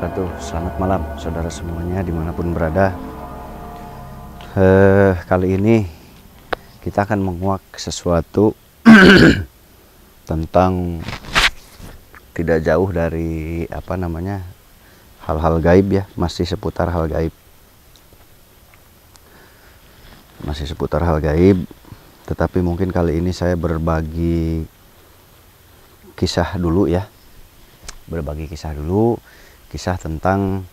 wabarakatuh. Selamat malam saudara semuanya dimanapun berada. Kali ini kita akan menguak sesuatu tentang tidak jauh dari hal-hal gaib ya, masih seputar hal gaib. Tetapi mungkin kali ini saya berbagi kisah dulu ya. Kisah tentang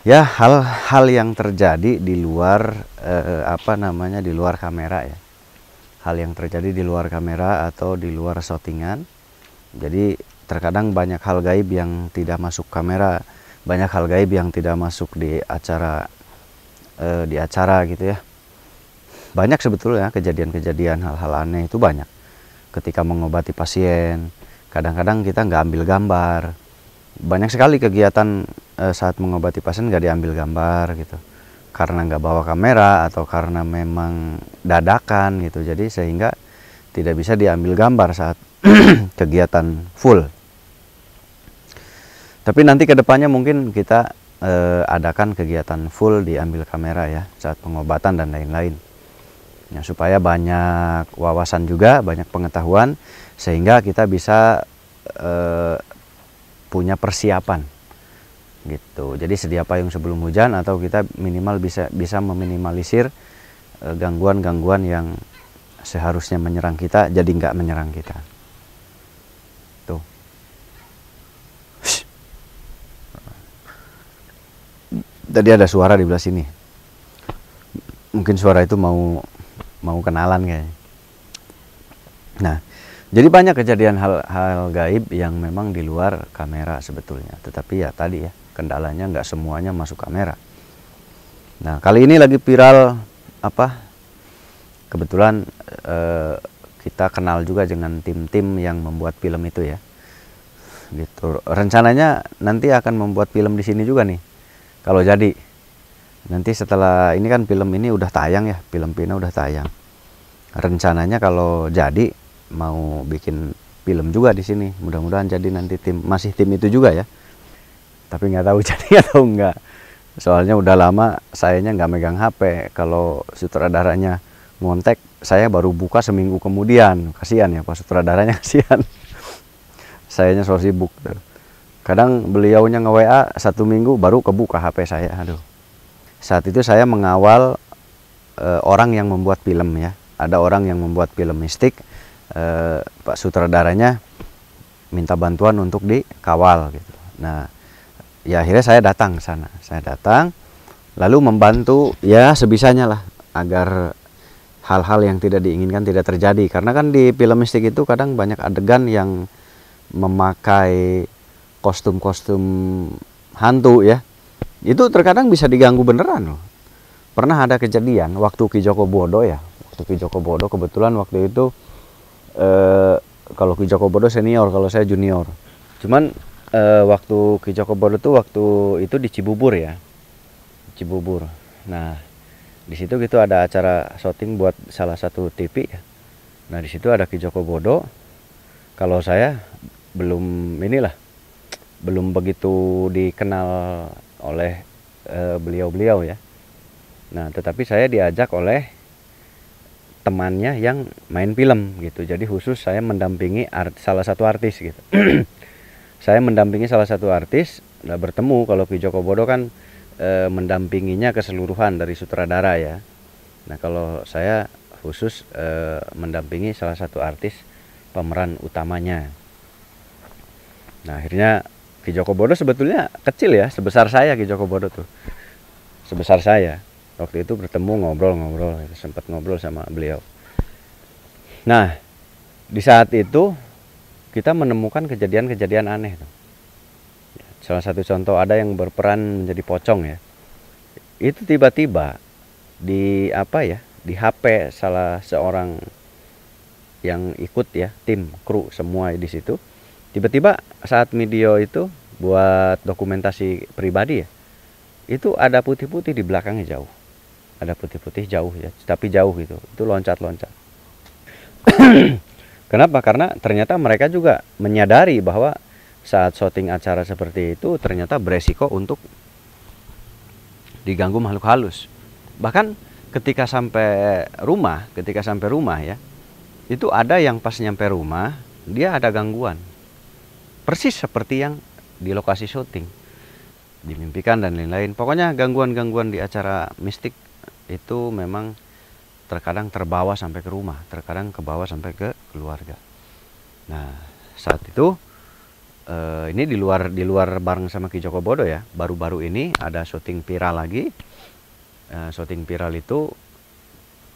ya hal-hal yang terjadi di luar di luar kamera ya. Hal yang terjadi di luar kamera atau di luar shootingan. Jadi terkadang banyak hal gaib yang tidak masuk kamera, banyak hal gaib yang tidak masuk di acara gitu ya. Banyak sebetulnya kejadian-kejadian hal-hal aneh itu banyak. Ketika mengobati pasien, kadang-kadang kita nggak ambil gambar. Banyak sekali kegiatan saat mengobati pasien nggak diambil gambar gitu. Karena nggak bawa kamera atau karena memang dadakan gitu. Jadi sehingga tidak bisa diambil gambar saat kegiatan full. Tapi nanti kedepannya mungkin kita adakan kegiatan full diambil kamera ya saat pengobatan dan lain-lain. Ya, supaya banyak wawasan juga, banyak pengetahuan sehingga kita bisa punya persiapan gitu. Jadi sedia payung sebelum hujan, atau kita minimal bisa meminimalisir gangguan-gangguan yang seharusnya menyerang kita jadi nggak menyerang kita. Tuh. Tadi ada suara di belah sini. Mungkin suara itu mau kenalan kayaknya. Nah, jadi banyak kejadian hal gaib yang memang di luar kamera sebetulnya. Tetapi ya tadi ya, kendalanya nggak semuanya masuk kamera. Nah, kali ini lagi viral kebetulan kita kenal juga dengan tim-tim yang membuat film itu ya. Gitu. Rencananya nanti akan membuat film di sini juga nih. Kalau jadi. Nanti setelah ini kan film ini udah tayang ya, film Pina udah tayang. Rencananya kalau jadi mau bikin film juga di sini. Mudah-mudahan jadi nanti masih tim itu juga ya. Tapi nggak tahu jadi atau enggak. Soalnya udah lama sayanya nggak megang HP. Kalau sutradaranya ngontek, saya baru buka seminggu kemudian. Kasihan ya Pak sutradaranya, kasihan. Sayanya so sibuk. Kadang beliaunya nge-WA 1 minggu baru kebuka HP saya. Aduh. Saat itu saya mengawal orang yang membuat film ya. Ada orang yang membuat film mistik, Pak sutradaranya minta bantuan untuk dikawal gitu. Nah, ya akhirnya saya datang ke sana. Saya datang lalu membantu ya sebisanya lah agar hal-hal yang tidak diinginkan tidak terjadi. Karena kan di film mistik itu kadang banyak adegan yang memakai kostum-kostum hantu ya. Itu terkadang bisa diganggu beneran loh. Pernah ada kejadian waktu Ki Joko Bodo ya. Waktu Ki Joko Bodo kebetulan waktu itu kalau Ki Joko Bodo senior, kalau saya junior. Cuman waktu Ki Joko Bodo tuh waktu itu di Cibubur ya. Cibubur. Nah, di situ gitu ada acara syuting buat salah satu TV ya. Nah, di situ ada Ki Joko Bodo. Kalau saya belum begitu dikenal oleh beliau-beliau ya. Nah, tetapi saya diajak oleh temannya yang main film gitu. Jadi khusus saya mendampingi salah satu artis gitu. Saya mendampingi salah satu artis, bertemu. Kalau Ki Joko Bodo kan mendampinginya keseluruhan dari sutradara ya. Nah, kalau saya khusus mendampingi salah satu artis pemeran utamanya. Nah, akhirnya Ki Joko Bodo sebetulnya kecil ya, sebesar saya Ki Joko Bodo tuh. Sebesar saya. Waktu itu bertemu ngobrol-ngobrol, sempat ngobrol sama beliau. Nah, di saat itu kita menemukan kejadian-kejadian aneh tuh. Salah satu contoh ada yang berperan menjadi pocong ya. Itu tiba-tiba di HP salah seorang yang ikut ya, tim, kru semua di situ. Tiba-tiba saat video itu buat dokumentasi pribadi ya, itu ada putih-putih di belakangnya jauh. Ada putih-putih jauh ya, tapi jauh gitu. Itu loncat-loncat. Kenapa? Karena ternyata mereka juga menyadari bahwa saat syuting acara seperti itu ternyata beresiko untuk diganggu makhluk halus. Bahkan ketika sampai rumah ya, itu ada yang pas nyampe rumah dia ada gangguan. Persis seperti yang di lokasi syuting. Dimimpikan dan lain-lain. Pokoknya gangguan-gangguan di acara mistik itu memang terkadang terbawa sampai ke rumah, terkadang kebawa sampai ke keluarga. Nah, saat itu ini di luar bareng sama Ki Joko Bodo ya. Baru-baru ini ada syuting viral lagi. Syuting viral itu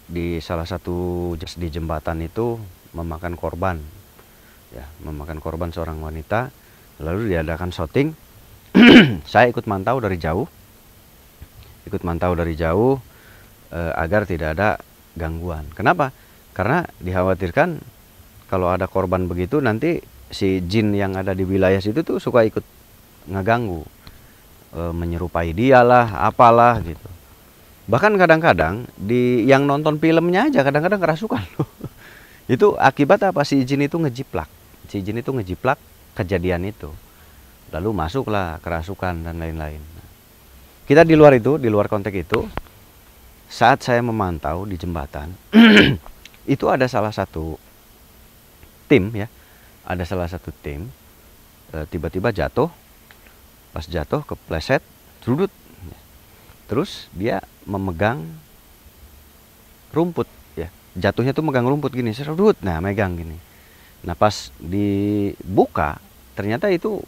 di salah satu di jembatan itu memakan korban. Ya, memakan korban seorang wanita. Lalu diadakan syuting. Saya ikut mantau dari jauh. Agar tidak ada gangguan. Kenapa? Karena dikhawatirkan kalau ada korban begitu nanti si jin yang ada di wilayah situ tuh suka ikut ngeganggu, menyerupai dia lah, apalah gitu. Bahkan kadang-kadang di yang nonton filmnya aja kadang-kadang kerasukan loh. Itu akibat apa? Si jin itu ngejiplak. Kejadian itu. Lalu masuklah kerasukan dan lain-lain. Kita di luar konteks itu, saat saya memantau di jembatan, itu ada salah satu tim tiba-tiba jatuh, pas jatuh kepleset, serudut, terus dia memegang rumput, ya, jatuhnya tuh megang rumput gini, serudut, nah megang gini, nah pas dibuka ternyata itu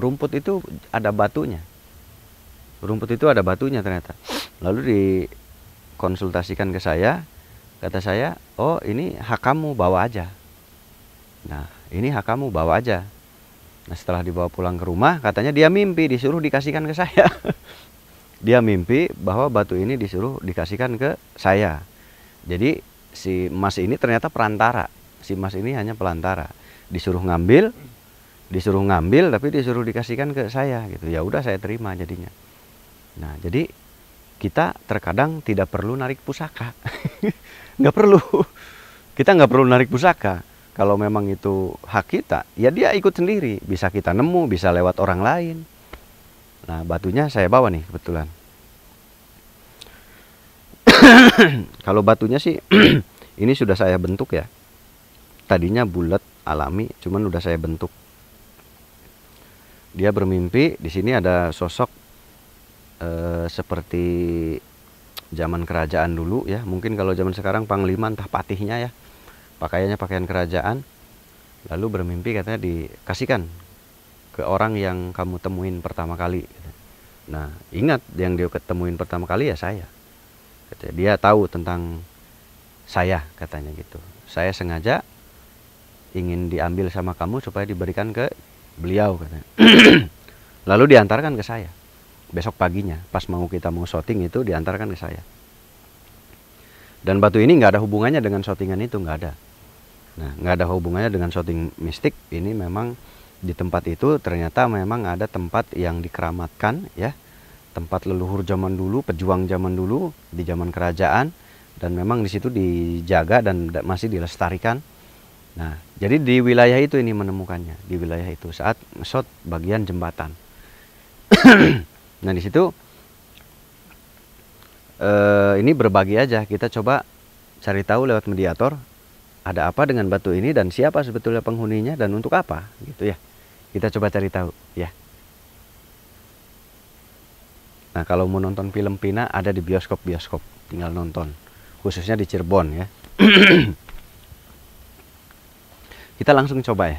rumput itu ada batunya, ternyata, lalu konsultasikan ke saya, kata saya, oh ini hak kamu bawa aja. Nah setelah dibawa pulang ke rumah, katanya dia mimpi disuruh dikasihkan ke saya. Dia mimpi bahwa batu ini disuruh dikasihkan ke saya. Jadi si Mas ini ternyata perantara. Si Mas ini hanya pelantara. Disuruh ngambil tapi disuruh dikasihkan ke saya gitu. Ya udah saya terima jadinya. Nah, jadi kita terkadang tidak perlu narik pusaka. Nggak perlu. Kita nggak perlu narik pusaka. Kalau memang itu hak kita, ya dia ikut sendiri. Bisa kita nemu, bisa lewat orang lain. Nah, batunya saya bawa nih kebetulan. Kalau batunya sih, ini sudah saya bentuk ya. Tadinya bulat alami, cuman udah saya bentuk. Dia bermimpi, di sini ada sosok seperti zaman kerajaan dulu ya, mungkin kalau zaman sekarang panglima entah patihnya ya, pakaiannya pakaian kerajaan, lalu bermimpi katanya dikasihkan ke orang yang kamu temuin pertama kali. Nah, ingat yang dia ketemuin pertama kali ya saya, katanya, dia tahu tentang saya katanya gitu, saya sengaja ingin diambil sama kamu supaya diberikan ke beliau katanya. Lalu diantarkan ke saya. Besok paginya pas kita mau syuting itu diantarkan ke saya. Dan batu ini nggak ada hubungannya dengan syutingan itu, nggak ada. Nah, nggak ada hubungannya dengan syuting mistik. Ini memang di tempat itu ternyata memang ada tempat yang dikeramatkan ya, tempat leluhur zaman dulu, pejuang zaman dulu di zaman kerajaan, dan memang di situ dijaga dan masih dilestarikan. Nah, jadi di wilayah itu ini menemukannya, di wilayah itu saat shot bagian jembatan. Nah, di situ ini berbagi aja, kita coba cari tahu lewat mediator ada apa dengan batu ini dan siapa sebetulnya penghuninya dan untuk apa gitu ya. Kita coba cari tahu ya. Nah, kalau mau nonton film Pina ada di bioskop-bioskop, tinggal nonton, khususnya di Cirebon ya. Kita langsung coba ya.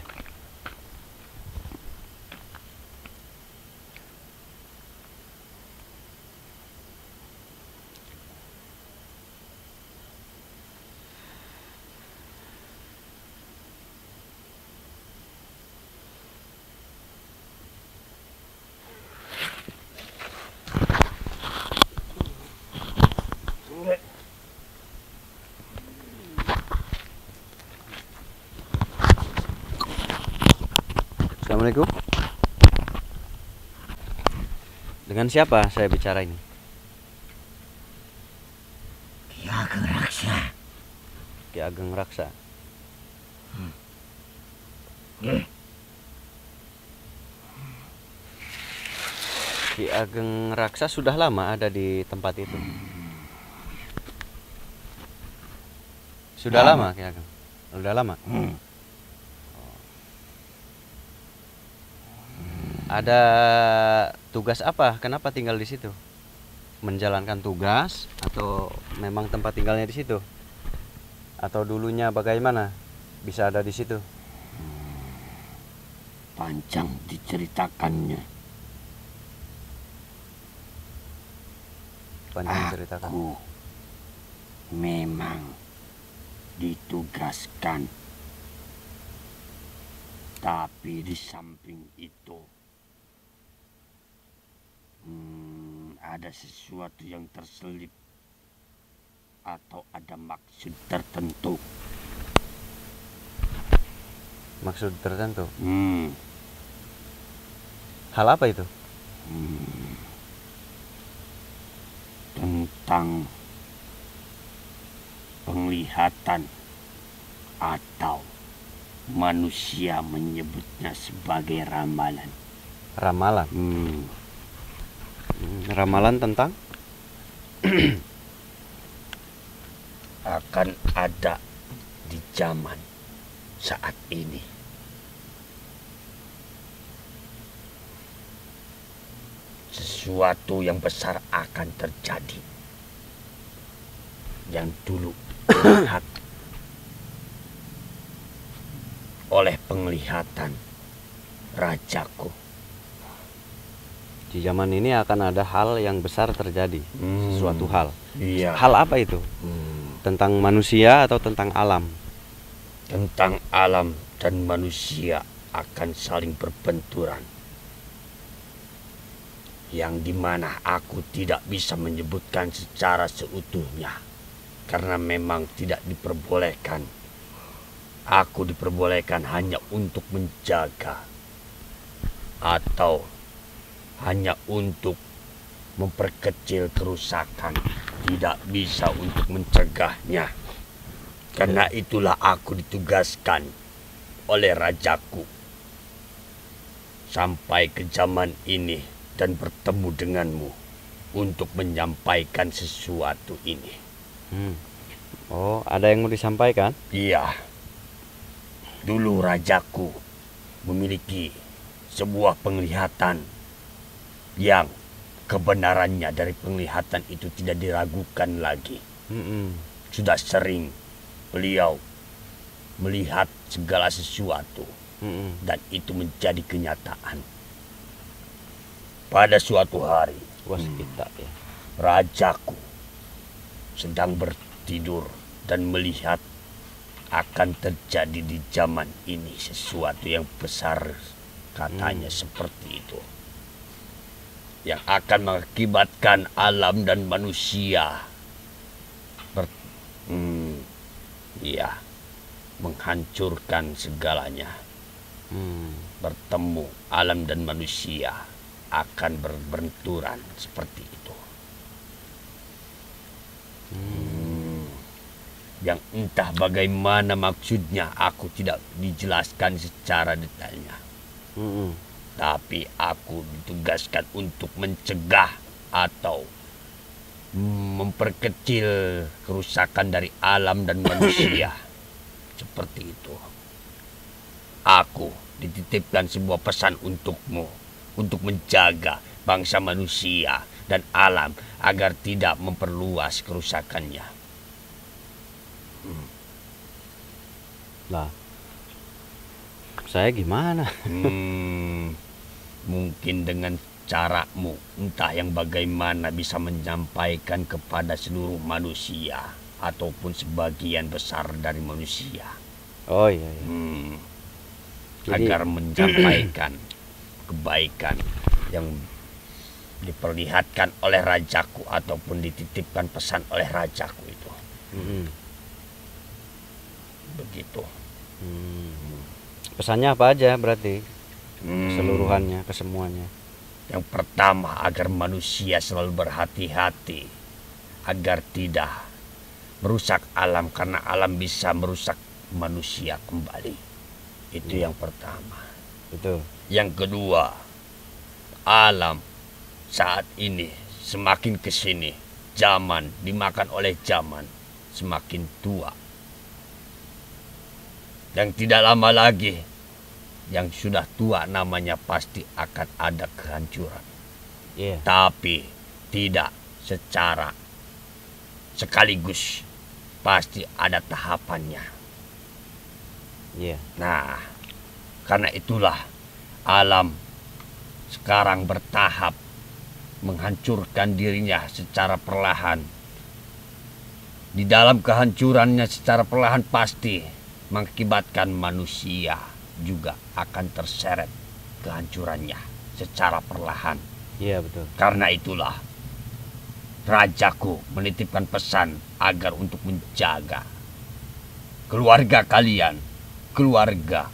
Assalamualaikum. Dengan siapa saya bicara ini? Ki Ageng Raksa. Ki Ageng Raksa. Ki Ageng Raksa sudah lama ada di tempat itu. Sudah lama Ki Ageng. Sudah lama. Ada tugas apa? Kenapa tinggal di situ? Menjalankan tugas atau memang tempat tinggalnya di situ? Atau dulunya bagaimana bisa ada di situ? Panjang diceritakannya. Panjang ceritakan. Aku memang ditugaskan, tapi di samping itu ada sesuatu yang terselip atau ada maksud tertentu. Maksud tertentu. Hal apa itu? Tentang penglihatan, atau manusia menyebutnya sebagai ramalan. Ramalan. Ramalan tentang akan ada di zaman saat ini. Sesuatu yang besar akan terjadi. Yang dulu dilihat oleh penglihatan rajaku. di zaman ini akan ada hal yang besar terjadi, sesuatu hal. Iya. Hal apa itu? Tentang manusia atau tentang alam? Tentang alam dan manusia akan saling berbenturan. Yang dimana aku tidak bisa menyebutkan secara seutuhnya, karena memang tidak diperbolehkan. Aku diperbolehkan hanya untuk menjaga, atau hanya untuk memperkecil kerusakan, tidak bisa untuk mencegahnya. Karena itulah aku ditugaskan oleh rajaku sampai ke zaman ini dan bertemu denganmu untuk menyampaikan sesuatu ini. Oh, ada yang mau disampaikan? Iya. Dulu rajaku memiliki sebuah penglihatan yang kebenarannya dari penglihatan itu tidak diragukan lagi. Sudah sering beliau melihat segala sesuatu, dan itu menjadi kenyataan. Pada suatu hari, rajaku sedang bertidur dan melihat akan terjadi di zaman ini sesuatu yang besar, katanya seperti itu, yang akan mengakibatkan alam dan manusia menghancurkan segalanya. Bertemu alam dan manusia akan berbenturan seperti itu. Yang entah bagaimana maksudnya, aku tidak dijelaskan secara detailnya. Tapi aku ditugaskan untuk mencegah atau memperkecil kerusakan dari alam dan manusia. Seperti itu. Aku dititipkan sebuah pesan untukmu, untuk menjaga bangsa manusia dan alam agar tidak memperluas kerusakannya. Lah, saya gimana? Mungkin dengan caramu, entah yang bagaimana, bisa menyampaikan kepada seluruh manusia ataupun sebagian besar dari manusia. Oh iya. Agar menyampaikan kebaikan yang diperlihatkan oleh rajaku ataupun dititipkan pesan oleh rajaku itu. Begitu. Pesannya apa aja berarti? Keseluruhannya, kesemuanya. Yang pertama, agar manusia selalu berhati-hati agar tidak merusak alam, karena alam bisa merusak manusia kembali. Itu yang pertama. Betul. Yang kedua, alam saat ini semakin kesini, zaman dimakan oleh zaman, semakin tua. Dan tidak lama lagi, yang sudah tua namanya pasti akan ada kehancuran. Iya. Tapi tidak secara sekaligus, pasti ada tahapannya. Iya. Nah, karena itulah alam sekarang bertahap menghancurkan dirinya secara perlahan. Di dalam kehancurannya secara perlahan pasti mengakibatkan manusia juga akan terseret kehancurannya secara perlahan. Iya, betul. Karena itulah rajaku menitipkan pesan agar untuk menjaga keluarga kalian, keluarga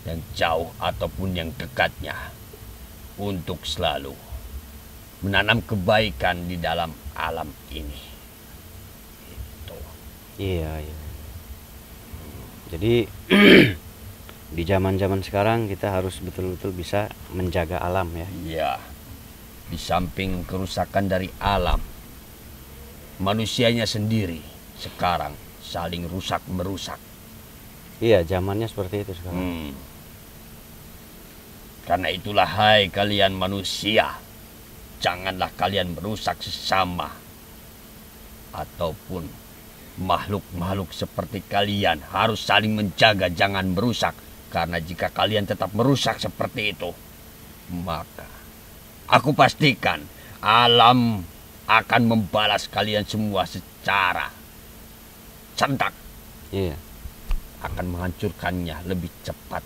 yang jauh ataupun yang dekatnya, untuk selalu menanam kebaikan di dalam alam ini. Gitu. Iya, iya. Jadi di zaman-zaman sekarang kita harus betul-betul bisa menjaga alam ya. Iya. Di samping kerusakan dari alam, manusianya sendiri sekarang saling rusak merusak. Iya, zamannya seperti itu sekarang. Karena itulah, hai kalian manusia, janganlah kalian merusak sesama ataupun makhluk-makhluk seperti kalian harus saling menjaga, jangan merusak. Karena jika kalian tetap merusak seperti itu, maka aku pastikan alam akan membalas kalian semua secara serentak. Iya. Akan menghancurkannya lebih cepat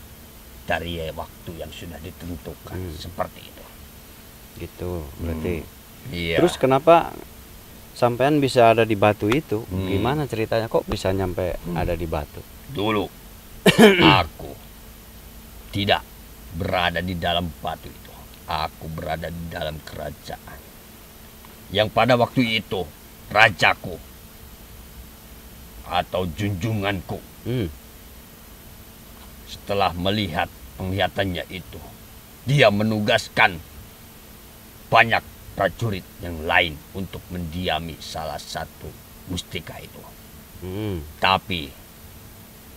dari waktu yang sudah ditentukan. Seperti itu. Gitu, berarti. Iya. Terus kenapa sampean bisa ada di batu itu? Gimana ceritanya kok bisa nyampe ada di batu? Dulu aku tidak berada di dalam batu itu. Aku berada di dalam kerajaan. Yang pada waktu itu rajaku atau junjunganku setelah melihat penglihatannya itu, dia menugaskan banyak prajurit yang lain untuk mendiami salah satu mustika itu. Tapi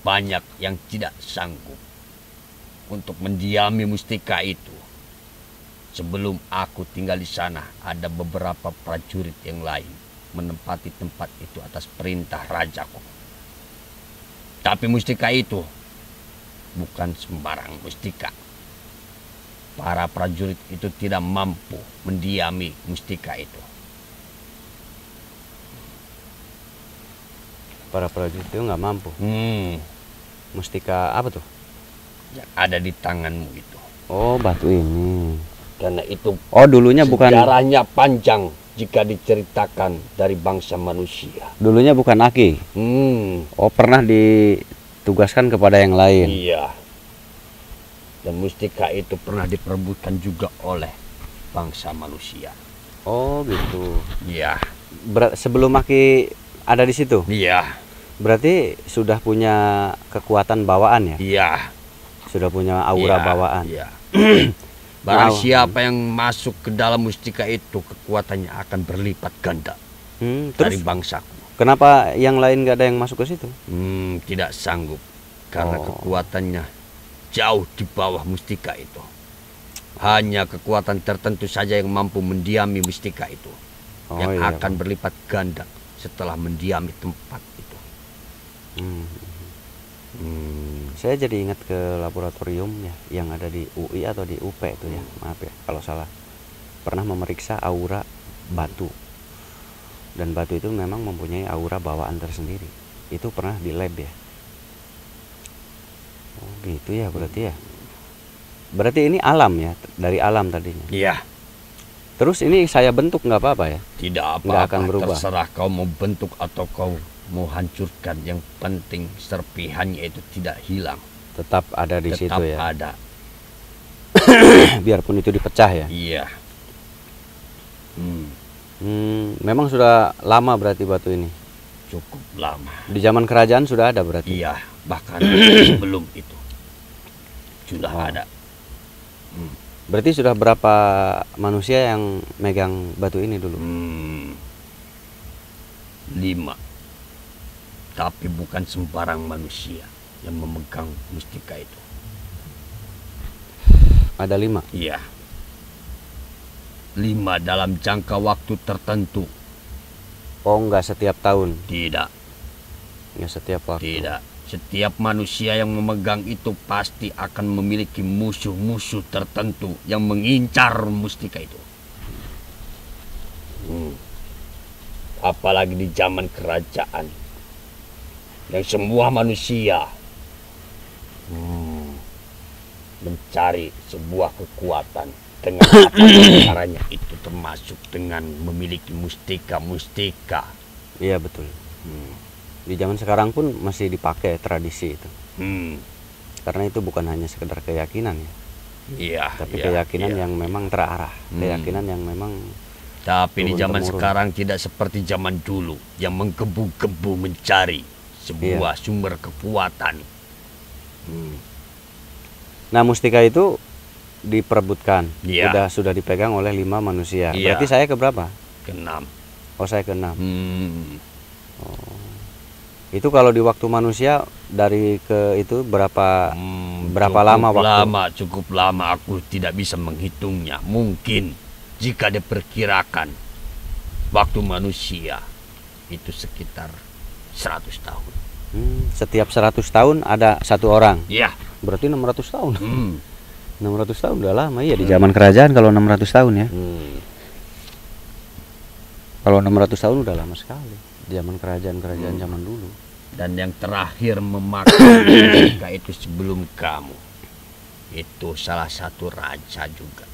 banyak yang tidak sanggup untuk mendiami mustika itu. Sebelum aku tinggal di sana, ada beberapa prajurit yang lain menempati tempat itu atas perintah rajaku. Tapi mustika itu bukan sembarang mustika. Para prajurit itu tidak mampu mendiami mustika itu. Para prajurit itu nggak mampu. Mustika apa tuh? Yang ada di tanganmu itu. Oh, batu ini. Karena itu dulunya bukan. Sejarahnya panjang jika diceritakan dari bangsa manusia. Dulunya bukan Aki. Oh, pernah ditugaskan kepada yang lain. Iya. Dan mustika itu pernah diperebutkan juga oleh bangsa manusia. Oh, gitu. Iya. Sebelum Aki ada di situ? Iya. Berarti sudah punya kekuatan bawaan ya? Iya. Sudah punya aura bawaan. Iya. Barang siapa yang masuk ke dalam mustika itu, kekuatannya akan berlipat ganda dari bangsaku. Kenapa yang lain nggak ada yang masuk ke situ? Tidak sanggup. Karena kekuatannya jauh di bawah mustika itu. Hanya kekuatan tertentu saja yang mampu mendiami mustika itu. Yang akan berlipat ganda setelah mendiami tempat itu. Saya jadi ingat ke laboratorium ya, yang ada di UI atau di UP itu ya, maaf ya kalau salah. Pernah memeriksa aura batu, dan batu itu memang mempunyai aura bawaan tersendiri. Itu pernah di lab ya. Oh gitu ya, berarti ya. Berarti ini alam ya, dari alam tadinya. Iya. Terus ini saya bentuk nggak apa-apa ya? Tidak apa-apa, nggak akan berubah. Terserah kau mau bentuk atau kau mau hancurkan, yang penting serpihannya itu tidak hilang. Tetap ada di situ ya. Tetap ada. Biarpun itu dipecah ya. Iya. Memang sudah lama berarti batu ini. Cukup lama. Di zaman kerajaan sudah ada berarti. Iya, bahkan sebelum itu sudah ada. Berarti sudah berapa manusia yang megang batu ini dulu? 5. Tapi bukan sembarang manusia yang memegang mustika itu. Ada 5? Iya. 5 dalam jangka waktu tertentu. Oh, enggak setiap tahun? Tidak. Enggak setiap waktu? Tidak. Setiap manusia yang memegang itu pasti akan memiliki musuh-musuh tertentu yang mengincar mustika itu. Apalagi di zaman kerajaan, yang semua manusia mencari sebuah kekuatan dengan apa caranya itu, termasuk dengan memiliki mustika-mustika. Iya betul. Di zaman sekarang pun masih dipakai tradisi itu. Karena itu bukan hanya sekedar keyakinan ya. Iya. Tapi keyakinan yang memang terarah, keyakinan yang memang. Tapi di zaman sekarang tidak seperti zaman dulu yang menggebu-gebu mencari sebuah sumber kekuatan. Nah, mustika itu diperebutkan, Iya. sudah dipegang oleh 5 manusia. Iya. Berarti saya ke berapa? Ke-6. Oh, saya ke-6. Itu kalau di waktu manusia dari ke itu berapa lama waktu? Cukup lama, aku tidak bisa menghitungnya. Mungkin jika diperkirakan waktu manusia itu sekitar 100 tahun. Setiap 100 tahun ada 1 orang. Iya. Berarti 600 tahun. 600 tahun udah lama ya di Zaman kerajaan kalau 600 tahun ya. Kalau 600 tahun udah lama sekali. Zaman kerajaan-kerajaan zaman dulu. Dan yang terakhir memakai mustika itu sebelum kamu, itu salah satu raja juga.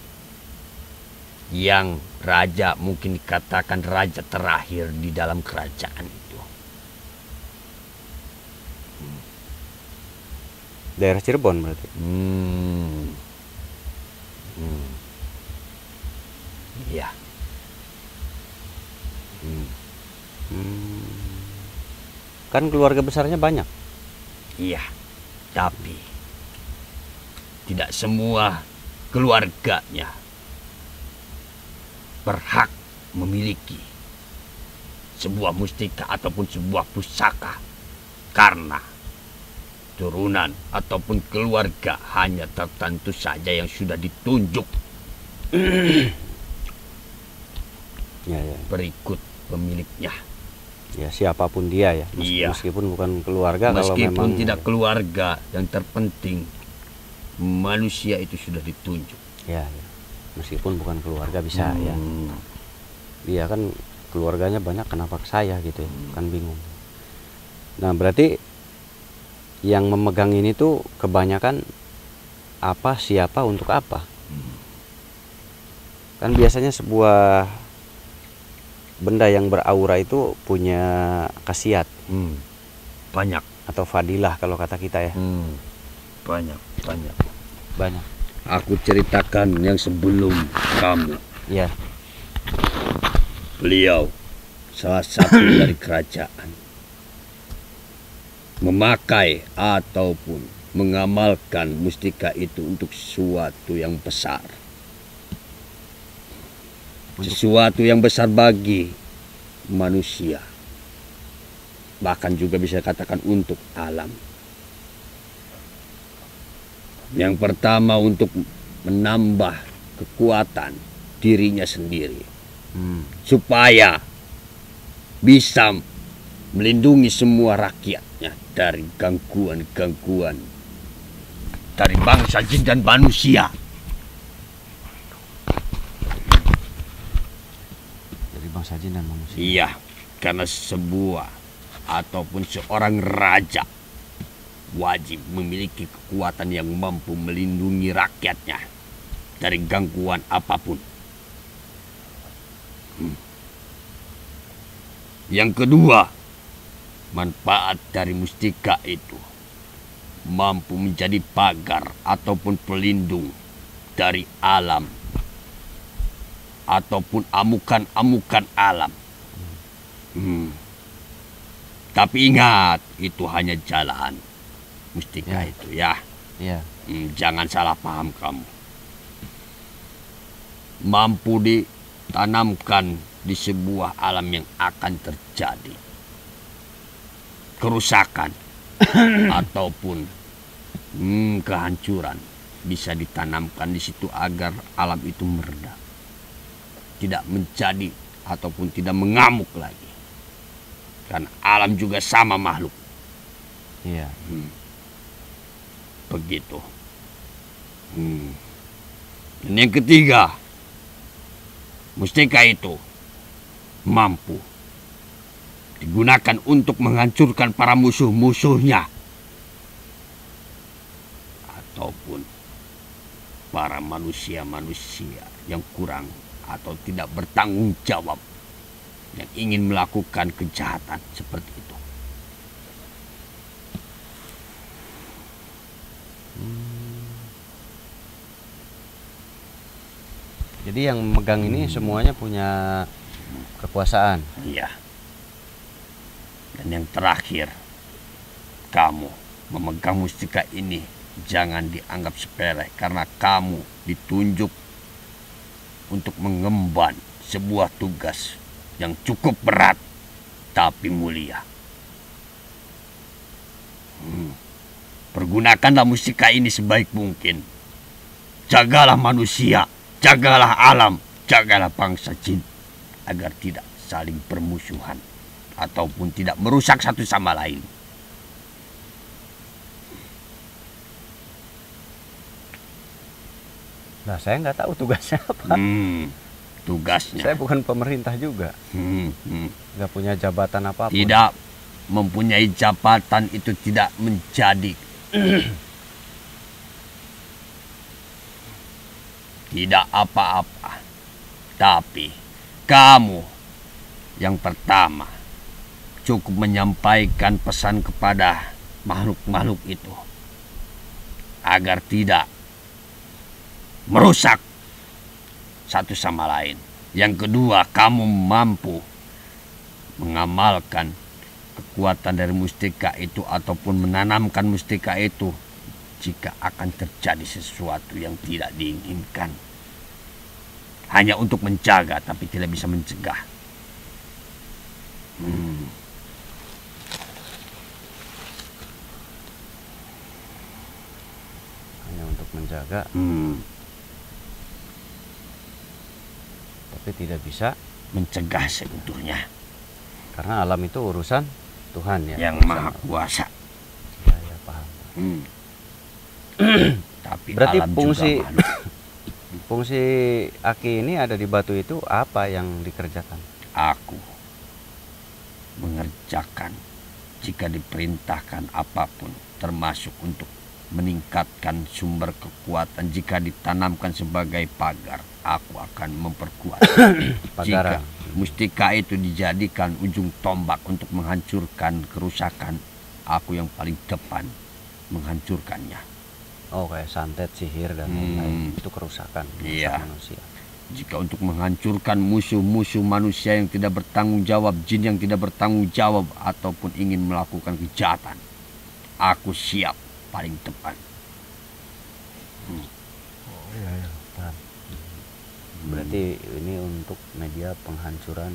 Yang raja mungkin dikatakan raja terakhir di dalam kerajaan itu. Daerah Cirebon berarti. Iya. Kan keluarga besarnya banyak. Iya. Tapi tidak semua keluarganya berhak memiliki sebuah mustika ataupun sebuah pusaka, karena turunan ataupun keluarga hanya tertentu saja yang sudah ditunjuk berikut pemiliknya. Ya, siapapun dia ya. Meskipun bukan keluarga. Meskipun kalau memang tidak keluarga, yang terpenting manusia itu sudah ditunjuk. Ya. Meskipun bukan keluarga bisa ya. Iya kan keluarganya banyak, kenapa ke saya gitu ya. Kan bingung. Nah, berarti yang memegang ini tuh kebanyakan apa, siapa, untuk apa? Kan biasanya sebuah benda yang beraura itu punya khasiat. Banyak. Atau fadilah kalau kata kita ya. Banyak. Banyak. Aku ceritakan yang sebelum kamu. Ya. Beliau salah satu dari kerajaan memakai ataupun mengamalkan mustika itu untuk sesuatu yang besar. Sesuatu yang besar bagi manusia. Bahkan juga bisa katakan untuk alam. Yang pertama untuk menambah kekuatan dirinya sendiri. Supaya bisa melindungi semua rakyatnya dari gangguan-gangguan dari bangsa jin dan manusia. Bangsa jin dan manusia. Iya, karena sebuah ataupun seorang raja wajib memiliki kekuatan yang mampu melindungi rakyatnya dari gangguan apapun. Yang kedua, manfaat dari mustika itu mampu menjadi pagar ataupun pelindung dari alam ataupun amukan-amukan alam. Tapi ingat, itu hanya jalan mustika itu ya. Iya. Jangan salah paham kamu. mampu ditanamkan di sebuah alam yang akan terjadi kerusakan ataupun kehancuran, bisa ditanamkan di situ agar alam itu mereda, tidak menjadi ataupun tidak mengamuk lagi. Karena alam juga sama makhluk. Iya. Begitu. Dan yang ketiga, mustika itu mampu digunakan untuk menghancurkan para musuh-musuhnya ataupun para manusia-manusia yang kurang atau tidak bertanggung jawab yang ingin melakukan kejahatan seperti itu. Jadi yang memegang ini semuanya punya kekuasaan. Iya. Dan yang terakhir, kamu memegang mustika ini jangan dianggap sepele karena kamu ditunjuk untuk mengemban sebuah tugas yang cukup berat tapi mulia. Pergunakanlah mustika ini sebaik mungkin. Jagalah manusia, jagalah alam, jagalah bangsa jin agar tidak saling bermusuhan ataupun tidak merusak satu sama lain. Nah, saya nggak tahu tugasnya apa. Tugasnya. Saya bukan pemerintah juga. Nggak punya jabatan apapun. Tidak mempunyai jabatan itu tidak menjadi. Tidak apa-apa. Tapi kamu yang pertama cukup menyampaikan pesan kepada makhluk-makhluk itu agar tidak merusak satu sama lain. Yang kedua, kamu mampu mengamalkan kekuatan dari mustika itu ataupun menanamkan mustika itu jika akan terjadi sesuatu yang tidak diinginkan. Hanya untuk menjaga tapi tidak bisa mencegah. Hanya untuk menjaga. Tapi tidak bisa mencegah seutuhnya. Karena alam itu urusan Tuhan ya. Yang Maha Kuasa. Ya, paham. Tapi berarti alam fungsi juga makhluk. Fungsi aki ini ada di batu itu apa yang dikerjakan? Aku mengerjakan jika diperintahkan apapun, termasuk untuk meningkatkan sumber kekuatan. Jika ditanamkan sebagai pagar, aku akan memperkuat. Jika mustika itu dijadikan ujung tombak untuk menghancurkan kerusakan, aku yang paling depan menghancurkannya. Oh, kayak santet, sihir dan lain-lain itu kerusakan manusia. Jika untuk menghancurkan musuh-musuh manusia yang tidak bertanggung jawab, jin yang tidak bertanggung jawab ataupun ingin melakukan kejahatan, aku siap paling depan. Oh iya, paham. Berarti ini untuk media penghancuran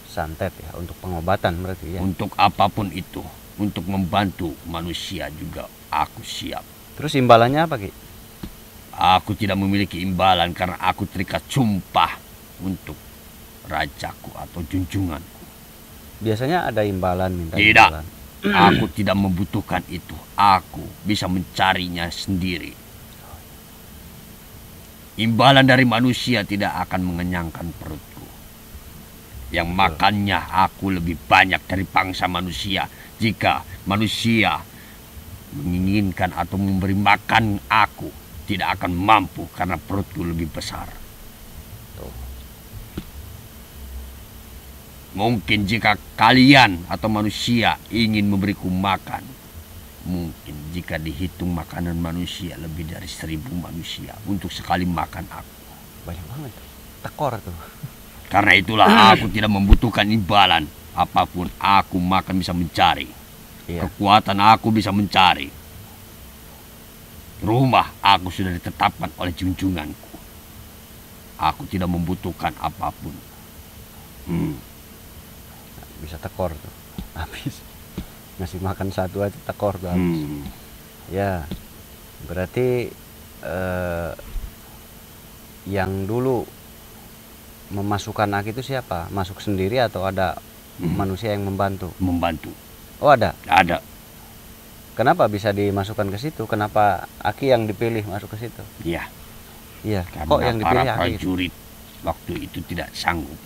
santet ya, untuk pengobatan berarti ya. Untuk apapun itu, untuk membantu manusia juga aku siap. Terus imbalannya apa, Ki? Aku tidak memiliki imbalan karena aku terikat sumpah untuk rajaku atau junjunganku. Biasanya ada imbalan, minta Tidak. imbalan. Aku tidak membutuhkan itu. Aku bisa mencarinya sendiri. Imbalan dari manusia tidak akan mengenyangkan perutku. Yang makannya aku lebih banyak dari bangsa manusia. Jika manusia menginginkan atau memberi makan aku, tidak akan mampu karena perutku lebih besar. Mungkin jika kalian atau manusia ingin memberiku makan, mungkin jika dihitung makanan manusia lebih dari 1000 manusia untuk sekali makan aku. Banyak banget. Tekor tuh. Karena itulah aku tidak membutuhkan imbalan. Apapun aku makan bisa mencari. Iya. Kekuatan aku bisa mencari. Rumah aku sudah ditetapkan oleh junjunganku. Aku tidak membutuhkan apapun. Bisa tekor tuh habis, ngasih makan satu aja tekor tuh habis. Ya berarti yang dulu memasukkan Aki itu siapa? Masuk sendiri atau ada manusia yang membantu? Membantu. Oh ada. Ada. Kenapa bisa dimasukkan ke situ? Kenapa Aki yang dipilih masuk ke situ? Iya. Iya. Karena Kok yang dipilih para Aki? prajurit waktu itu tidak sanggup.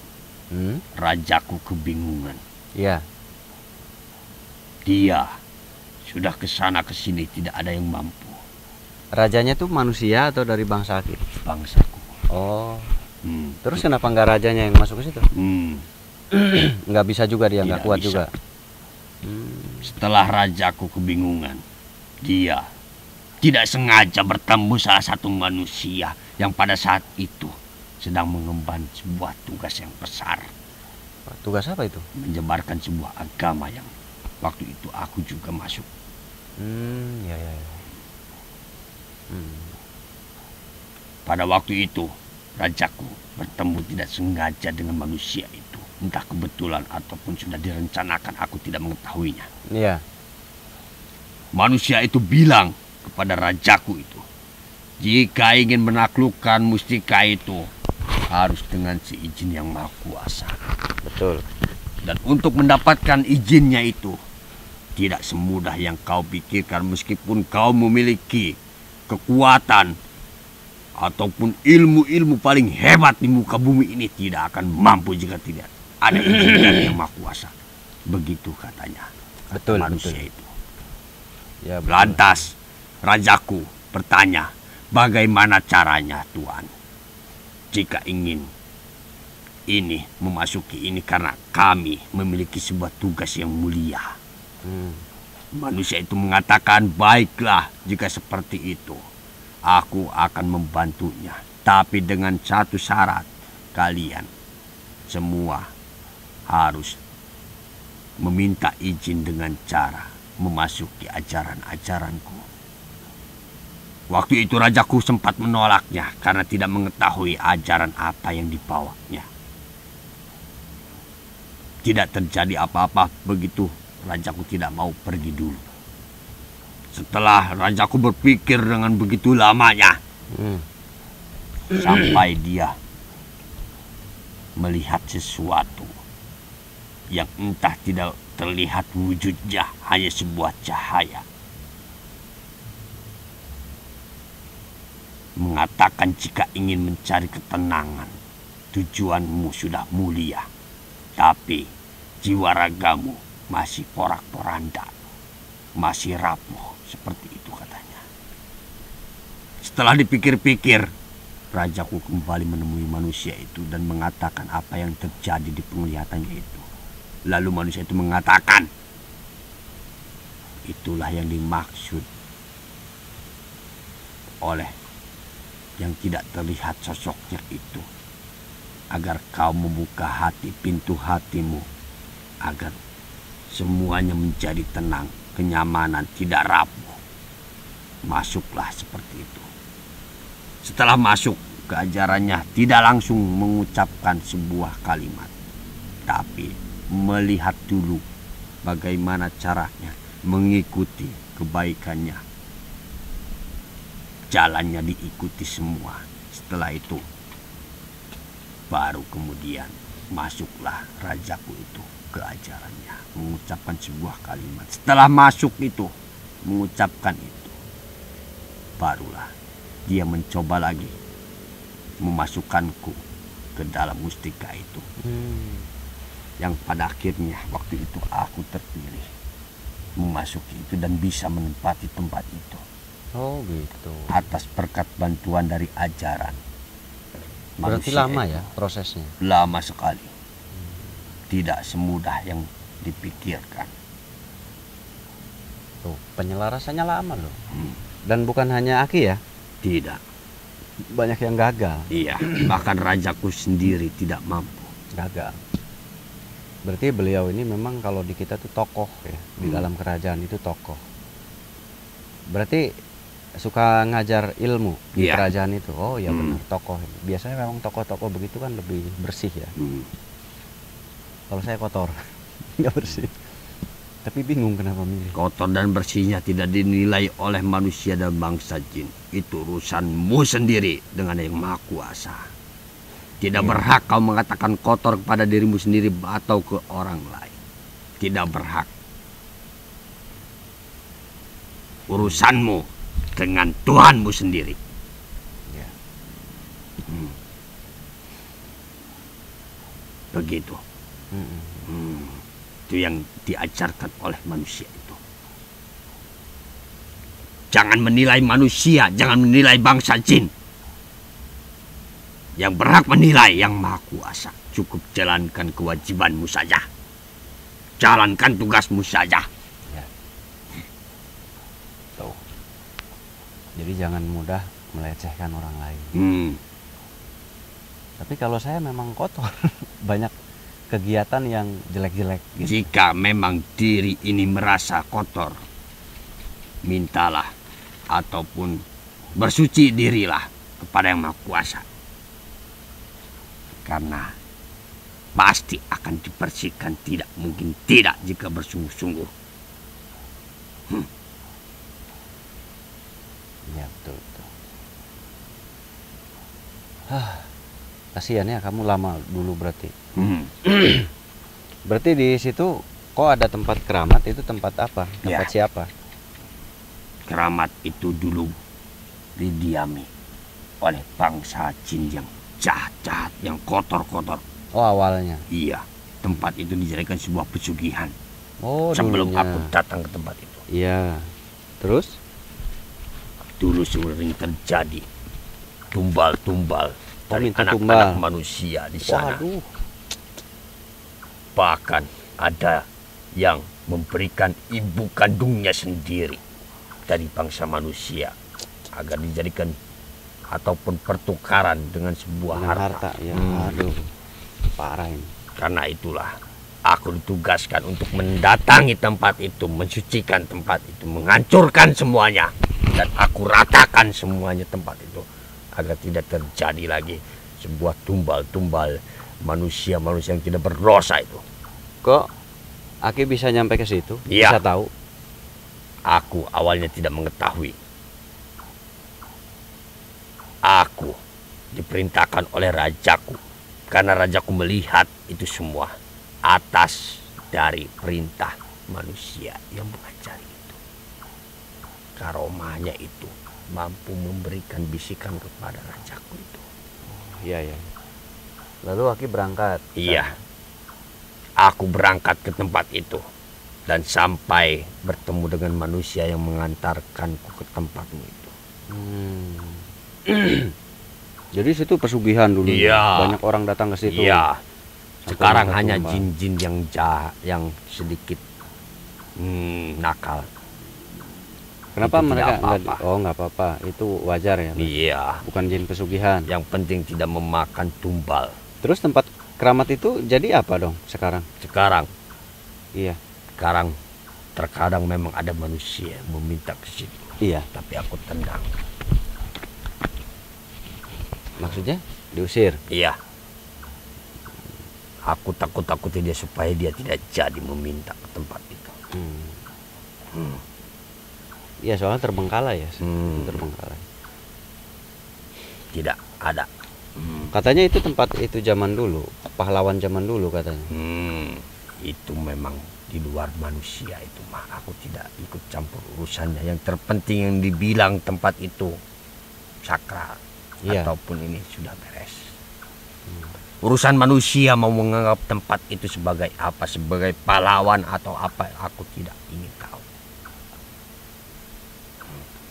Rajaku kebingungan. Iya. Dia sudah ke sana ke sini tidak ada yang mampu. Rajanya tuh manusia atau dari bangsa Aki? Bangsaku. Oh. Terus kenapa nggak rajanya yang masuk ke situ? Nggak bisa juga dia, nggak Tidak kuat bisa. juga. Setelah rajaku kebingungan, dia tidak sengaja bertemu salah satu manusia yang pada saat itu sedang mengemban sebuah tugas yang besar. Tugas apa itu? Menyebarkan sebuah agama yang waktu itu aku juga masuk. Ya. Pada waktu itu, rajaku bertemu tidak sengaja dengan manusia itu. Entah kebetulan ataupun sudah direncanakan, aku tidak mengetahuinya. Iya. Manusia itu bilang kepada rajaku itu, jika ingin menaklukkan mustika itu, harus dengan seizin yang maha kuasa. Betul. Dan untuk mendapatkan izinnya itu, tidak semudah yang kau pikirkan meskipun kau memiliki kekuatan ataupun ilmu-ilmu paling hebat di muka bumi ini, tidak akan mampu jika tidak ada izin dari yang maha kuasa. Begitu katanya. Betul, manusia betul. itu. Ya, betul. Lantas rajaku bertanya, bagaimana caranya Tuan? Jika ingin ini memasuki ini karena kami memiliki sebuah tugas yang mulia. Manusia itu mengatakan, baiklah jika seperti itu. Aku akan membantunya. Tapi dengan satu syarat, kalian semua harus meminta izin dengan cara memasuki ajaran-ajaranku. Waktu itu rajaku sempat menolaknya karena tidak mengetahui ajaran apa yang dibawanya. Tidak terjadi apa-apa begitu rajaku tidak mau pergi dulu. Setelah rajaku berpikir dengan begitu lamanya, sampai dia melihat sesuatu yang entah tidak terlihat wujudnya, hanya sebuah cahaya. Mengatakan jika ingin mencari ketenangan, tujuanmu sudah mulia, tapi jiwa ragamu masih porak-poranda, masih rapuh, seperti itu katanya. Setelah dipikir-pikir, rajaku kembali menemui manusia itu dan mengatakan apa yang terjadi di penglihatannya itu. Lalu manusia itu mengatakan, itulah yang dimaksud oleh yang tidak terlihat sosoknya itu, agar kau membuka hati, pintu hatimu, agar semuanya menjadi tenang, kenyamanan, tidak rapuh. Masuklah seperti itu. Setelah masuk ke ajarannya, tidak langsung mengucapkan sebuah kalimat, tapi melihat dulu bagaimana caranya, mengikuti kebaikannya. Jalannya diikuti semua. Setelah itu, baru kemudian masuklah rajaku itu ke ajarannya, mengucapkan sebuah kalimat. Setelah masuk itu, mengucapkan itu, barulah dia mencoba lagi memasukkanku ke dalam mustika itu. Yang pada akhirnya waktu itu aku terpilih memasuki itu dan bisa menempati tempat itu. Oh gitu. Atas berkat bantuan dari ajaran. Berarti manusia lama itu. ya prosesnya? Lama sekali. Tidak semudah yang dipikirkan. Tuh, penyelarasannya lama loh. Dan bukan hanya Aki ya? Tidak. Banyak yang gagal. Iya, bahkan rajaku sendiri tidak mampu. Gagal. Berarti beliau ini memang kalau di kita tuh tokoh ya, di dalam kerajaan itu tokoh. Berarti suka ngajar ilmu di Iya. kerajaan itu. Oh ya Hmm. benar, tokoh. Biasanya memang tokoh-tokoh begitu kan lebih bersih ya. Kalau saya kotor, nggak bersih. Tapi bingung kenapa milih. Kotor dan bersihnya tidak dinilai oleh manusia dan bangsa jin. Itu urusanmu sendiri dengan yang maha kuasa. Tidak berhak kau mengatakan kotor kepada dirimu sendiri atau ke orang lain. Tidak berhak. Urusanmu dengan Tuhanmu sendiri. Ya. Begitu. Mm-mm. Itu yang diajarkan oleh manusia itu. Jangan menilai manusia, jangan menilai bangsa jin. Yang berhak menilai yang maha kuasa. Cukup jalankan kewajibanmu saja. Jalankan tugasmu saja. Ya. Tuh. Jadi jangan mudah melecehkan orang lain. Tapi kalau saya memang kotor, banyak kegiatan yang jelek-jelek gitu. Jika memang diri ini merasa kotor, mintalah ataupun bersuci dirilah kepada yang maha kuasa. Karena pasti akan dibersihkan, tidak mungkin tidak jika bersungguh-sungguh. Ya betul betul. Kasihan ya kamu lama dulu berarti. Berarti di situ kok ada tempat keramat, itu tempat apa? Tempat Ya. siapa? Keramat itu dulu didiami oleh bangsa jin yang jahat-jahat, yang kotor-kotor. Oh awalnya. Iya, tempat itu dijadikan sebuah pesugihan. Oh Sebelum dulunya. aku datang ke tempat itu, Iya. Terus? dulu sering terjadi tumbal-tumbal dari minta anak-anak tumbal. manusia di sana. Waduh. Bahkan ada yang memberikan ibu kandungnya sendiri dari bangsa manusia agar dijadikan ataupun pertukaran dengan sebuah Dengan harta. harta ya. Aduh. Parah ini. Karena itulah aku ditugaskan untuk mendatangi tempat itu, mensucikan tempat itu, menghancurkan semuanya, dan aku ratakan semuanya tempat itu agar tidak terjadi lagi sebuah tumbal-tumbal manusia-manusia yang tidak berdosa itu. Kok Aki bisa nyampe ke situ? Iya. Bisa tahu? Aku awalnya tidak mengetahui. Aku diperintahkan oleh rajaku karena rajaku melihat itu semua atas dari perintah manusia yang mengajari itu. Karomahnya itu mampu memberikan bisikan kepada rajaku itu. Iya ya. Lalu Aki berangkat. Iya. Aku berangkat ke tempat itu dan sampai bertemu dengan manusia yang mengantarkanku ke tempatmu itu. Jadi situ pesugihan dulu. Iya. Banyak orang datang ke situ. Iya. Sampai Sekarang minta hanya tumbal. jin-jin yang jahat, yang sedikit nakal. Kenapa Itu tidak mereka apa-apa. Oh nggak apa-apa, itu wajar ya. Iya. Bukan jin pesugihan. Yang penting tidak memakan tumbal. Terus tempat keramat itu jadi apa dong sekarang? Sekarang Iya. terkadang memang ada manusia yang meminta ke situ. Iya. Tapi aku tendang. Maksudnya diusir. Iya. Aku takut-takuti dia supaya dia tidak jadi meminta ke tempat itu. Iya soalnya terbengkalai ya. Hmm. Terbengkalai. Tidak ada. Katanya itu tempat itu zaman dulu, pahlawan zaman dulu katanya. Itu memang di luar manusia itu mah. Aku tidak ikut campur urusannya. Yang terpenting yang dibilang tempat itu sakral. Iya. Ataupun ini sudah beres. Urusan manusia mau menganggap tempat itu sebagai apa, sebagai pahlawan atau apa, aku tidak ingin tahu.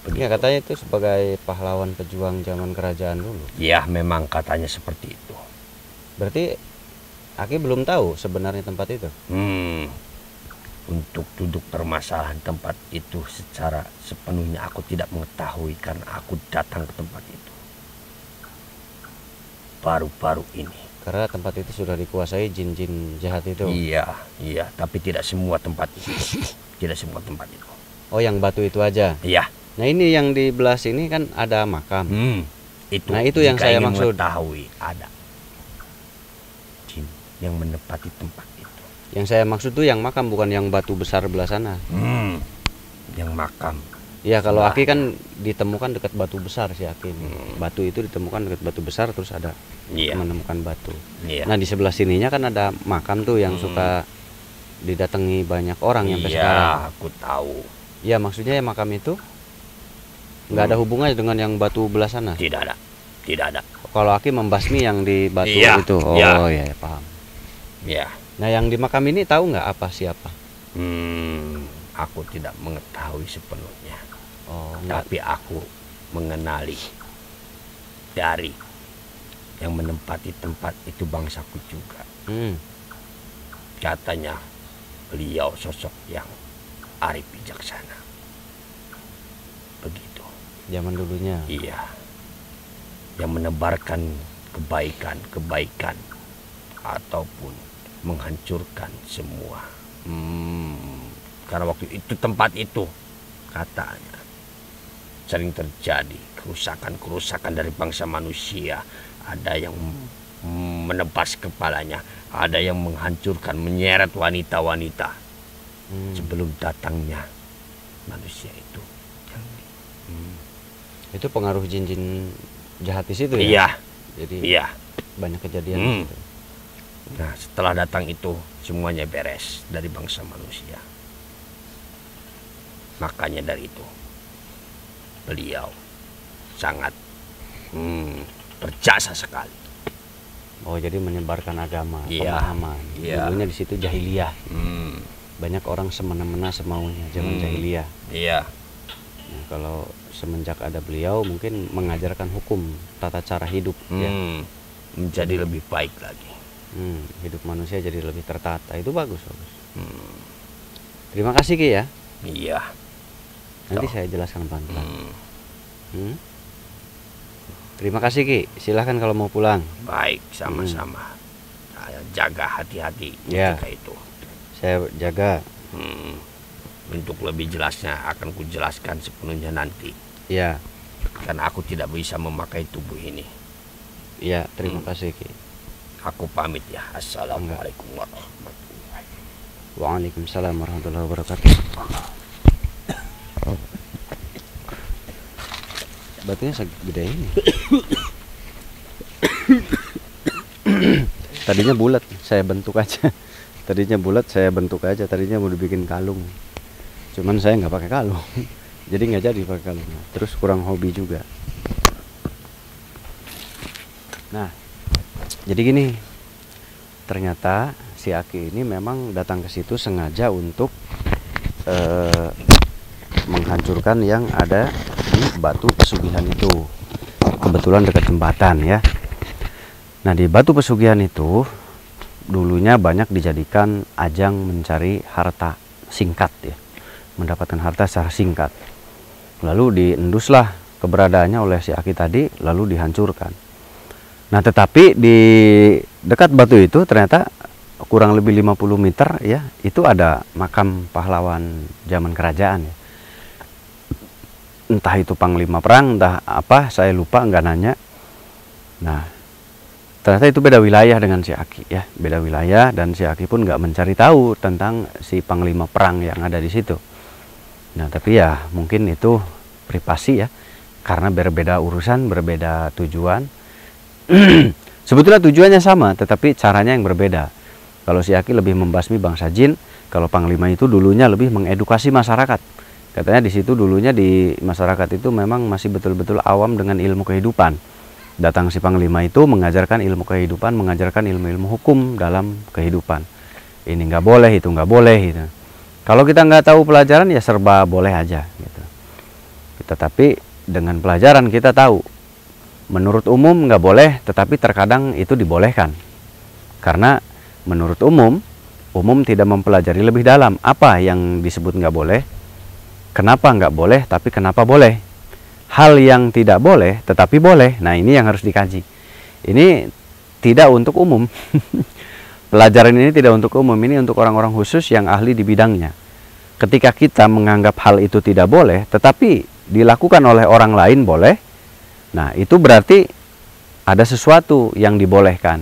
Iya katanya itu sebagai pahlawan pejuang zaman kerajaan dulu. Ya memang katanya seperti itu. Berarti Aki belum tahu sebenarnya tempat itu. Untuk duduk permasalahan tempat itu secara sepenuhnya aku tidak mengetahui karena aku datang ke tempat itu baru-baru ini. Karena tempat itu sudah dikuasai jin-jin jahat itu. Iya, tapi tidak semua tempat itu. Tidak semua tempat itu. Oh yang batu itu aja. Iya, Nah ini yang di belah sini kan ada makam. Itu. Nah, itu yang jika saya ingin maksud. mengetahui ada jin yang menempati tempat itu. Yang saya maksud tuh yang makam, bukan yang batu besar belah sana. Yang makam. Ya kalau Sebelah. Aki kan ditemukan dekat batu besar si Aki ini. Batu itu ditemukan dekat batu besar, terus ada Iya. menemukan batu. Iya. Nah di sebelah sininya kan ada makam tuh yang suka didatangi banyak orang yang sampai Iya, sekarang. aku tahu. Ya maksudnya ya makam itu nggak ada hubungannya dengan yang batu belah sana. Tidak ada. Tidak ada. Kalau Aki membasmi yang di batu Iya, itu, oh iya. ya paham. Ya. Nah yang di makam ini tahu nggak apa siapa? Aku tidak mengetahui sepenuhnya. Oh nggak. Tapi aku mengenali dari yang menempati tempat itu bangsaku juga. Katanya beliau sosok yang arif bijaksana. Begitu. Zaman dulunya. Iya. Yang menebarkan kebaikan-kebaikan ataupun menghancurkan semua. Karena waktu itu tempat itu katanya sering terjadi kerusakan-kerusakan dari bangsa manusia. Ada yang menebas kepalanya, ada yang menghancurkan, menyeret wanita-wanita sebelum datangnya manusia itu. Itu pengaruh jin-jin jahat di situ ya? Iya, Jadi iya. banyak kejadian di situ. Nah, setelah datang itu semuanya beres dari bangsa manusia. Makanya dari itu beliau sangat berjasa sekali. Oh jadi menyebarkan agama, Iya, pemahaman. iya. Dulunya di situ jahiliyah. Banyak orang semena-mena semaunya zaman jahiliyah. Iya. Nah, kalau semenjak ada beliau mungkin mengajarkan hukum, tata cara hidup, ya. Menjadi lebih baik lagi. Hidup manusia jadi lebih tertata. Itu bagus, bagus. Terima kasih Ki ya. Iya. Nanti saya jelaskan pelan-pelan. Terima kasih Ki. Silahkan kalau mau pulang. Baik, sama-sama. Saya jaga hati-hati Ya. ketika itu. Saya jaga. Untuk lebih jelasnya akan kujelaskan sepenuhnya nanti. Ya, Karena aku tidak bisa memakai tubuh ini. ya. Terima kasih Ki. Aku pamit ya. Assalamualaikum warahmatullahi wabarakatuh. Waalaikumsalam warahmatullahi wabarakatuh. Batunya segede ini. Tadinya bulat, saya bentuk aja. Tadinya bulat, saya bentuk aja. Tadinya mau dibikin kalung. Cuman saya nggak pakai kalung. Jadi nggak jadi pakai kalung. Terus kurang hobi juga. Nah, jadi gini. Ternyata si Aki ini memang datang ke situ sengaja untuk menghancurkan yang ada di batu pesugihan itu. Kebetulan dekat jembatan ya. Nah di batu pesugihan itu dulunya banyak dijadikan ajang mencari harta singkat ya, mendapatkan harta secara singkat. Lalu dienduslah keberadaannya oleh si Aki tadi, lalu dihancurkan. Nah tetapi di dekat batu itu ternyata kurang lebih 50 meter ya, itu ada makam pahlawan zaman kerajaan ya. Entah itu panglima perang, entah apa, saya lupa, nggak nanya. Nah ternyata itu beda wilayah dengan si Aki ya, beda wilayah, dan si Aki pun nggak mencari tahu tentang si panglima perang yang ada di situ. Nah tapi ya mungkin itu privasi ya, karena berbeda urusan, berbeda tujuan. Sebetulnya tujuannya sama, tetapi caranya yang berbeda. Kalau si Aki lebih membasmi bangsa jin, kalau panglima itu dulunya lebih mengedukasi masyarakat. Katanya di situ dulunya di masyarakat itu memang masih betul-betul awam dengan ilmu kehidupan. Datang si panglima itu mengajarkan ilmu kehidupan, mengajarkan ilmu-ilmu hukum dalam kehidupan. Ini nggak boleh, itu nggak boleh gitu. Kalau kita nggak tahu pelajaran ya serba boleh aja gitu. Tetapi dengan pelajaran kita tahu, menurut umum nggak boleh, tetapi terkadang itu dibolehkan. Karena menurut umum tidak mempelajari lebih dalam apa yang disebut nggak boleh, kenapa nggak boleh, tapi kenapa boleh. Hal yang tidak boleh tetapi boleh, nah ini yang harus dikaji. Ini tidak untuk umum. Pelajaran ini tidak untuk umum, ini untuk orang-orang khusus yang ahli di bidangnya. Ketika kita menganggap hal itu tidak boleh, tetapi dilakukan oleh orang lain boleh. Nah, itu berarti ada sesuatu yang dibolehkan.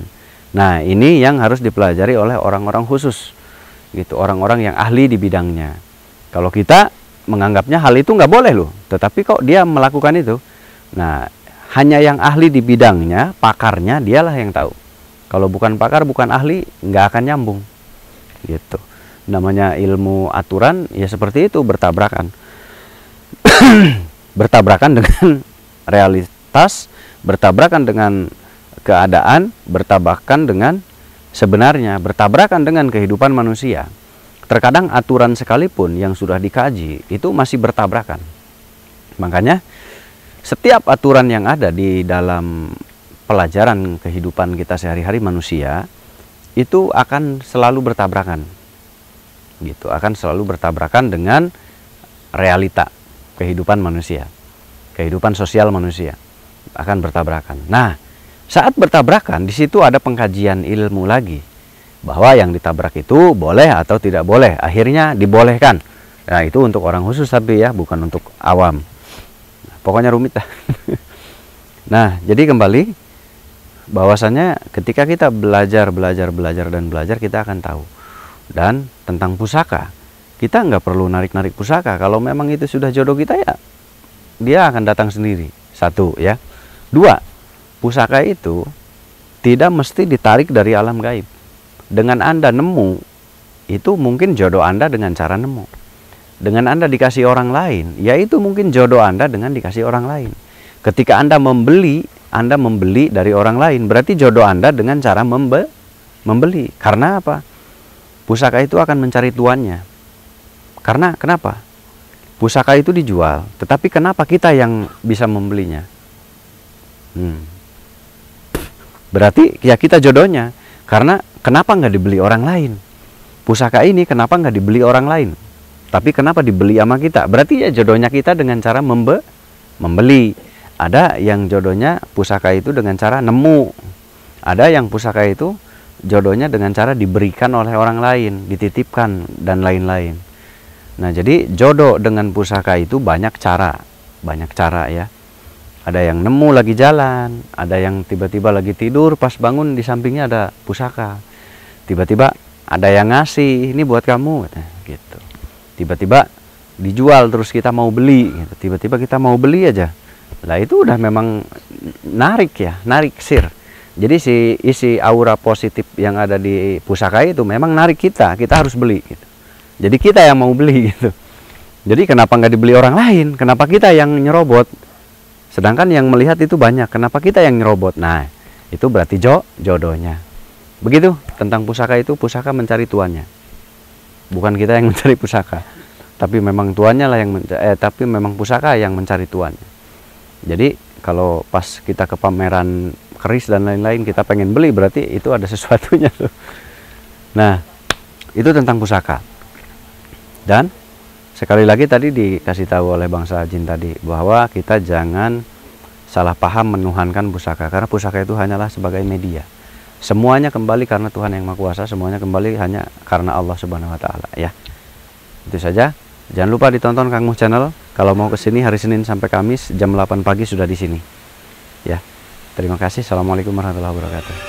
Nah, ini yang harus dipelajari oleh orang-orang khusus, gitu, orang-orang yang ahli di bidangnya. Kalau kita menganggapnya hal itu nggak boleh loh, tetapi kok dia melakukan itu. Nah, hanya yang ahli di bidangnya, pakarnya, dialah yang tahu. Kalau bukan pakar, bukan ahli, nggak akan nyambung, gitu. Namanya ilmu aturan ya seperti itu, bertabrakan. Bertabrakan dengan realitas, bertabrakan dengan keadaan, bertabrakan dengan sebenarnya, bertabrakan dengan kehidupan manusia. Terkadang aturan sekalipun yang sudah dikaji itu masih bertabrakan. Makanya setiap aturan yang ada di dalam pelajaran kehidupan kita sehari-hari manusia itu akan selalu bertabrakan, gitu, akan selalu bertabrakan dengan realita kehidupan manusia, kehidupan sosial manusia akan bertabrakan. Nah, saat bertabrakan di situ ada pengkajian ilmu lagi, bahwa yang ditabrak itu boleh atau tidak boleh. Akhirnya dibolehkan. Nah, itu untuk orang khusus tapi ya, bukan untuk awam. Nah, pokoknya rumit lah. Nah, jadi kembali bahwasanya ketika kita belajar, kita akan tahu. Dan tentang pusaka, kita nggak perlu narik-narik pusaka. Kalau memang itu sudah jodoh kita ya, dia akan datang sendiri. Satu ya. Dua, pusaka itu tidak mesti ditarik dari alam gaib. Dengan Anda nemu, itu mungkin jodoh Anda dengan cara nemu. Dengan Anda dikasih orang lain, yaitu mungkin jodoh Anda dengan dikasih orang lain. Ketika Anda membeli dari orang lain, berarti jodoh Anda dengan cara membeli. Karena apa? Pusaka itu akan mencari tuannya. Karena kenapa? Pusaka itu dijual, tetapi kenapa kita yang bisa membelinya? Berarti ya kita jodohnya. Karena kenapa nggak dibeli orang lain? Pusaka ini kenapa nggak dibeli orang lain? Tapi kenapa dibeli sama kita? Berarti ya jodohnya kita dengan cara membeli. Ada yang jodohnya pusaka itu dengan cara nemu. Ada yang pusaka itu jodohnya dengan cara diberikan oleh orang lain, dititipkan, dan lain-lain. Nah, jadi jodoh dengan pusaka itu banyak cara ya. Ada yang nemu lagi jalan, ada yang tiba-tiba lagi tidur, pas bangun di sampingnya ada pusaka. Tiba-tiba ada yang ngasih, ini buat kamu, gitu. Tiba-tiba dijual terus kita mau beli, gitu. Tiba-tiba kita mau beli aja. Lah itu udah memang narik sir. Jadi isi aura positif yang ada di pusaka itu memang narik kita harus beli, gitu. Jadi kita yang mau beli, gitu. Jadi kenapa nggak dibeli orang lain? Kenapa kita yang nyerobot? Sedangkan yang melihat itu banyak, kenapa kita yang nyerobot? Nah, itu berarti jodohnya. Begitu tentang pusaka itu, pusaka mencari tuannya. Bukan kita yang mencari pusaka. Tapi memang tuannya lah yang tapi memang pusaka yang mencari tuannya. Jadi kalau pas kita ke pameran keris dan lain-lain kita pengen beli, berarti itu ada sesuatunya tuh. Nah, itu tentang pusaka. Dan sekali lagi tadi dikasih tahu oleh bangsa jin tadi bahwa kita jangan salah paham menuhankan pusaka, karena pusaka itu hanyalah sebagai media. Semuanya kembali karena Tuhan yang Maha Kuasa, semuanya kembali hanya karena Allah Subhanahu wa taala ya. Itu saja. Jangan lupa ditonton Kang Mus Channel. Kalau mau ke sini hari Senin sampai Kamis jam 8 pagi sudah di sini. Ya. Terima kasih. Assalamualaikum warahmatullahi wabarakatuh.